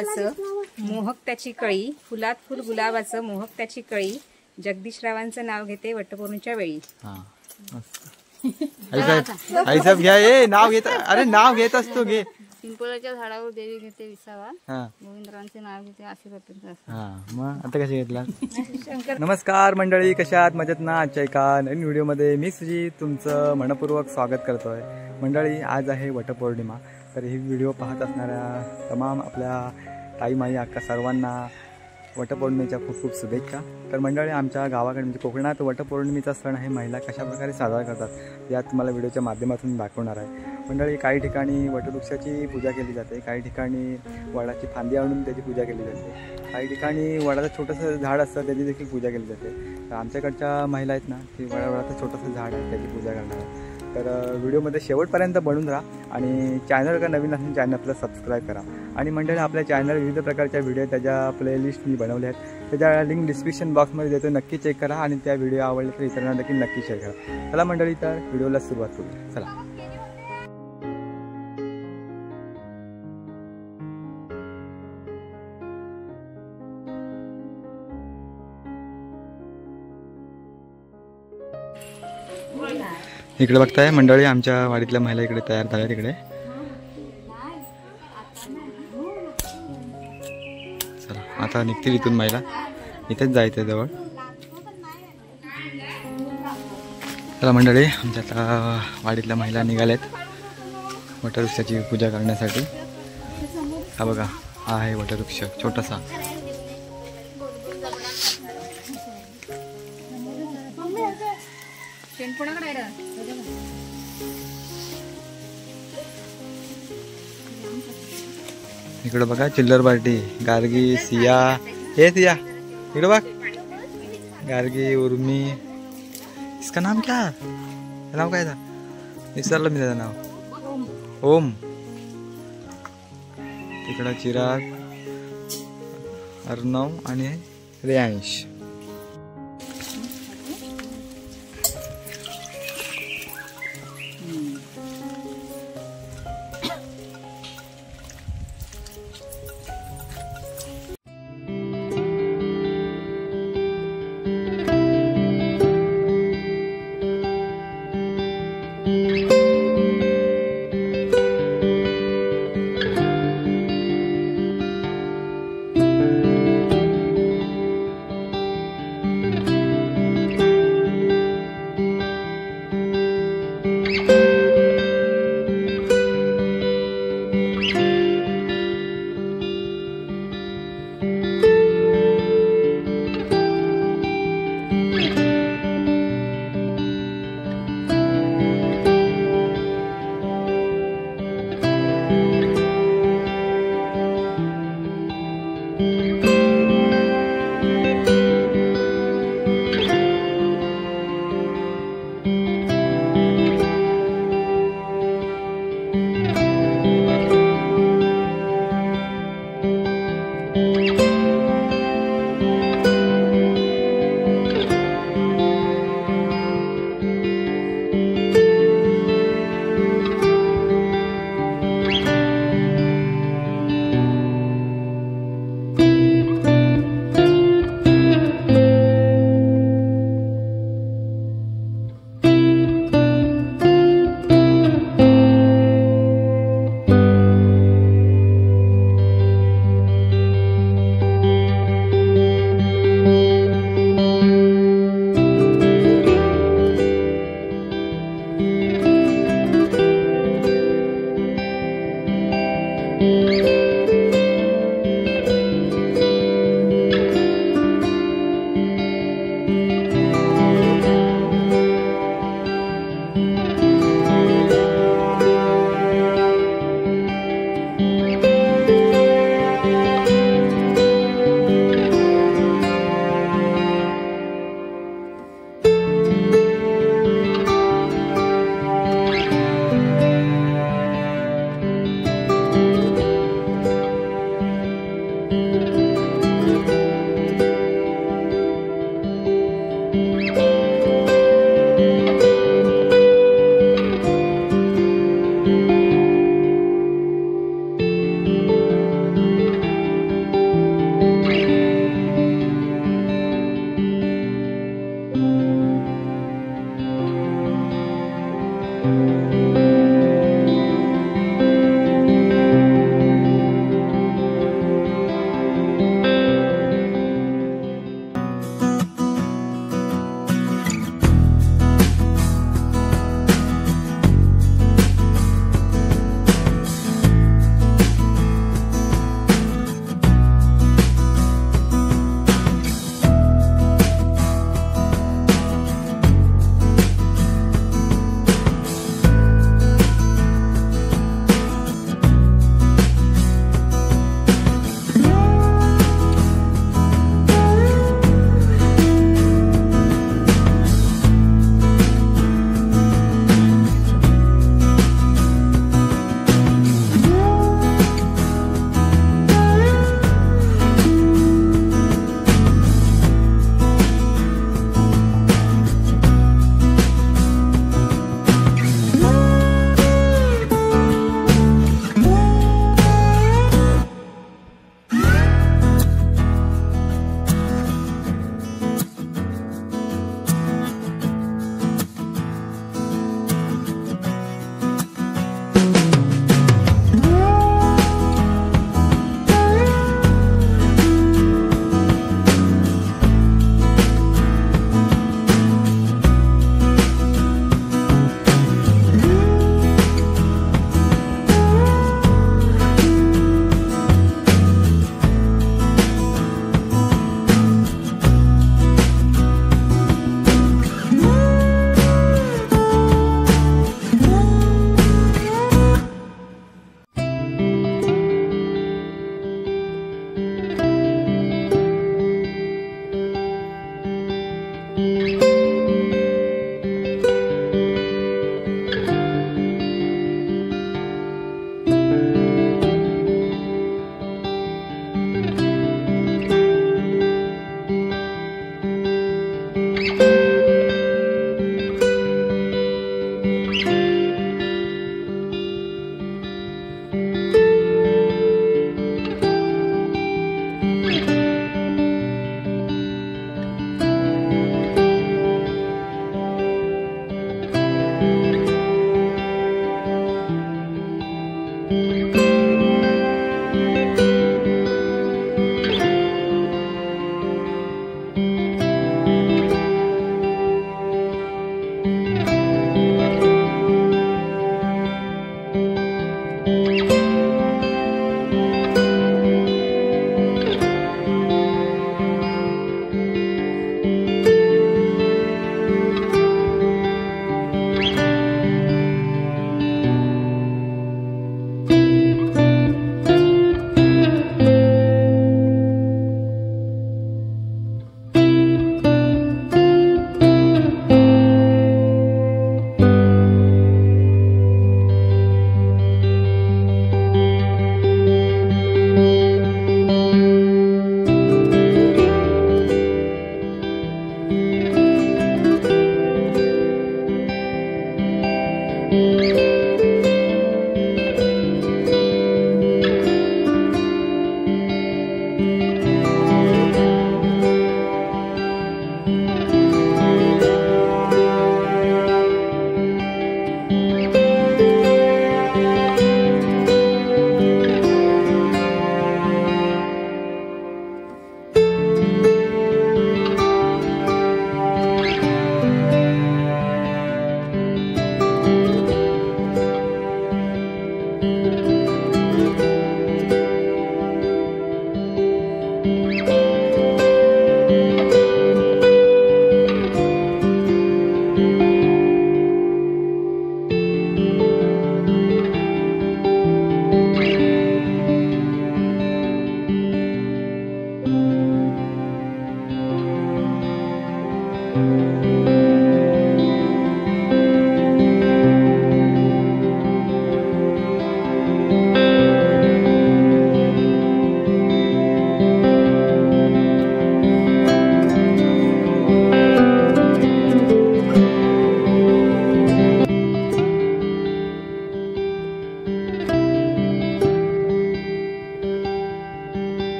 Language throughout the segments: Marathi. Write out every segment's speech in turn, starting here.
गुलाबाचं मोहक त्याची कळी, फुलात फुल गुलाबाचं मोहक त्याची कळी, जगदीशरावांचं नाव घेते वटपौर्णिमेच्या वेळी. आई साहेब घ्या. ए नाव घेत, अरे नाव घेत असतो घे. पिंपळाच्या झाडावर देवी घेते विसावा, गोविंदरावांचे नाव घेते आशीर्वाद. मग आता कशी घेतला? नमस्कार मंडळी, कशा आहात? मजेत ना? आजच्या एका नवीन व्हिडिओमध्ये मी सुजित तुमचं मनपूर्वक स्वागत करतोय. मंडळी, आज आहे वटपौर्णिमा. तर ही व्हिडिओ पाहत असणाऱ्या तमाम आपल्या ताई माई अक्का सर्वांना वटपौर्णिमेच्या खूप खूप शुभेच्छा. तर मंडळी, आमच्या गावाकडे म्हणजे कोकणात वटपौर्णिमेचा सण आहे महिला कशाप्रकारे साजरा करतात यात तुम्हाला व्हिडिओच्या माध्यमातून दाखवणार आहे. मंडळी, काही ठिकाणी वटवृक्षाची पूजा केली जाते, काही ठिकाणी वडाची फांदी आणून त्याची पूजा केली जाते, काही ठिकाणी वडाचं छोटंसं झाड असतं त्याची देखील पूजा केली जाते. तर आमच्याकडच्या महिला आहेत ना, की वडाचं छोटंसं झाड आहे त्याची पूजा करणार आहे. तर व्हिडिओमध्ये शेवटपर्यंत बनून राहा आणि चॅनल का नवीन असेल चॅनलला सबस्क्राईब करा. आणि मंडळी, आपल्या चॅनल विविध प्रकारच्या व्हिडिओ त्याच्या प्लेलिस्ट मी बनवल्या आहेत, त्याच्या लिंक डिस्क्रिप्शन बॉक्समध्ये देतो, नक्की चेक करा. आणि त्या व्हिडिओ आवडले तर इतरांना देखील नक्की शेअर करा. चला मंडळी, तर व्हिडिओला सुरुवात करू. चला. इकडे बघताय मंडळी, आमच्या वाडीतल्या महिला इकडे तयार झाल्या. तिकडे चला, आता निघतील इथून महिला, इथेच जायचं जवळ. चला मंडळी, आमच्या आता वाडीतल्या महिला निघाल्यात वटवृक्षाची पूजा करण्यासाठी. हा बघा, हा आहे वटवृक्ष छोटासा. इकडे बघा, चिल्लर पार्टी, गार्गी, सिया. हे सिया इकडे बघ, गार्गी, उर्मी. इसका नाम क्या? नाव काय था? विसरलं मी त्याचं नाव. ओम. तिकडं चिराग, अर्णव आणि रेयांश.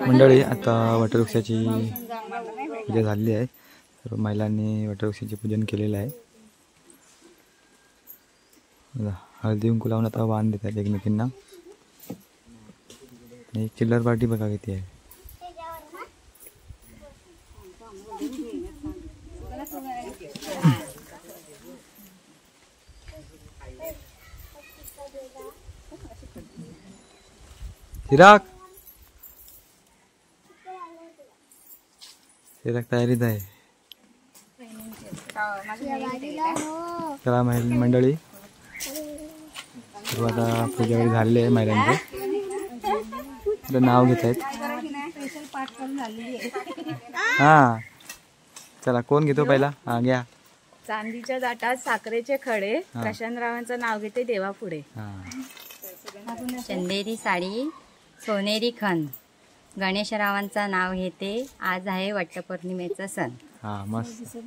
मंडळी आता वटवृक्षाची पूजा झालेली आहे. सर्व महिलांनी वटवृक्षाचे पूजन केलेलं आहे. हळदी कुंकू लावून आता वाण देतात एकमेकींना. आणि चिल्लर पार्टी बघा किती आहे. चिराग तयारीत आहे. चला मंडळी सर्व आता पूजा वगैरे झालेली आहे. महिलांचे नाव घेत आहेत. हा चला कोण घेतो पहिला? हा घ्या. चांदीच्या जाटात साखरेचे खडे प्रशांतरावांचं नाव घेते देवापुढे. चंदेरी साडी सोनेरी खण गणेशरावांचं नाव घेते. आज आहे वटपौर्णिमेचा सण. हा मस्त.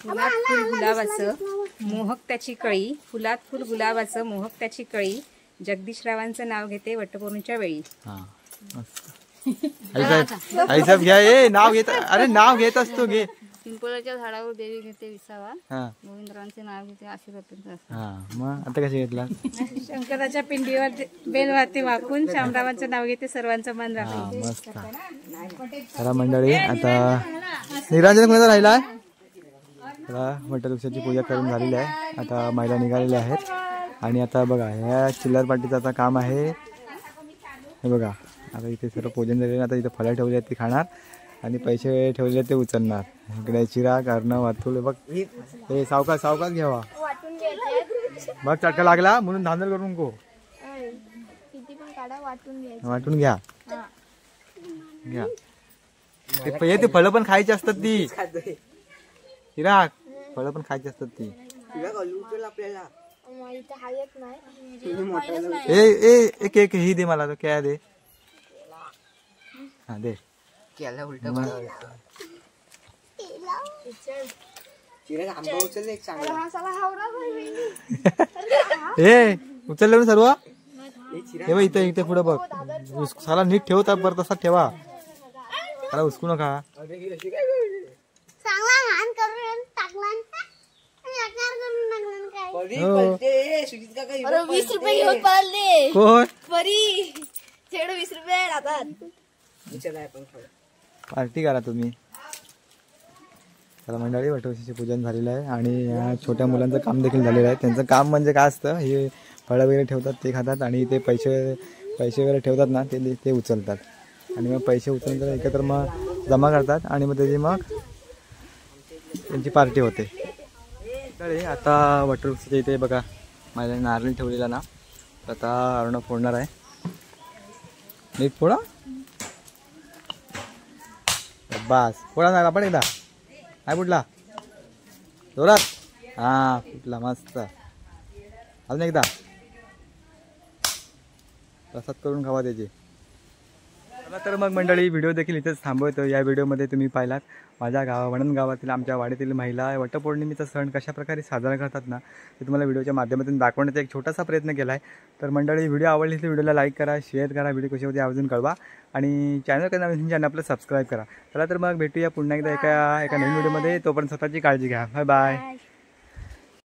फुलात फुल गुलाबाचं मोहक त्याची कळी, फुलात फुल गुलाबाचं मोहक त्याची कळी जगदीशरावांचं नाव घेते वटपौर्णिमेच्या वेळी. हा मस्त. आई साहेब घ्या. ए नाव घेत. अरे नाव घेत असतो घे. पिंपळाच्या झाडावर देवी घेते विसावा. हा गोविंदरावांचे नाव घेते आशीर्वाद. हा मग आता कशी घेतला? शंकराच्या पिंडीवर बेलवाती वाकून शामरावांचं नाव घेते सर्वांचं मन राखते. हा मस्त. चला मंडळी आता निरांजन कोणाचा राहिला? चला वटवृक्षाची पूजा करून झालेली आहे. आता महिला निघालेल्या आहेत. आणि आता बघा ह्या चिल्लर पार्टीचं आता काम आहे. हे बघा आता इथे सर्व पूजन झालेलं. आता इथे फळं ठेवली आहेत ती खाणार आणि पैसे ठेवले ते उचलणार. इकडे चिराग अर्णव वातुल बघ. हे सावकाश सावकाश घ्यावा. बघ चटका लागला म्हणून धांदल करून नको. वाटून घ्या घ्या. ते फळं पण खायची असतात ती. चिराग फळं पण खायची असतात ती. एक एक ही दे मला. तो क्या दे. हा दे. हे उचललं सर्व. हे बघ इथे इथे पुढे बघ. साला नीट ठेवता बरं तसा ठेवा. त्याला उचकू नका. कोण पार्टी करा तुम्ही. चला मंडळी वटवृक्षाचे पूजन झालेलं आहे. आणि या छोट्या मुलांचं काम देखील झालेलं आहे. त्यांचं काम म्हणजे काय असतं, हे फळं वगैरे ठेवतात ते खातात आणि ते पैसे वगैरे ठेवतात ना ते उचलतात. आणि मग पैसे उचलून एकत्र मग जमा करतात आणि मग त्याची मग त्यांची पार्टी होते. तर आता वटवृक्षाच्या इथे बघा माझ्या नारळ ठेवलेला ना. आता अरुण फोडणार आहे. नीट फोडा. बस फोडा ना आपण एकदा. काय फुटला जोरात. हा फुटला मस्त. अजून एकदा प्रसाद करून खावा त्याची. चला तर मग मंडळी व्हिडिओ देखील इथेच थांबवतो. या व्हिडिओमध्ये तुम्ही पाहिलात माझ्या वणन गावातील आमच्या वाडीतील महिला वटपौर्णिमेचा सण कशा प्रकारे साजरा करतात ना ते तुम्हाला व्हिडिओच्या माध्यमातून दाखवण्याचा एक छोटासा प्रयत्न केला आहे. तर मंडळी व्हिडिओ आवडली तर व्हिडिओला लाईक करा, शेअर करा, व्हिडिओ कशी होती आवर्जून कळवा आणि चॅनल कधी नवीन चॅनल आपलं सबस्क्राईब करा. चला तर मग भेटूया पुन्हा एकदा एका नवीन व्हिडिओमध्ये. तोपर्यंत स्वतःची काळजी घ्या. Bye bye.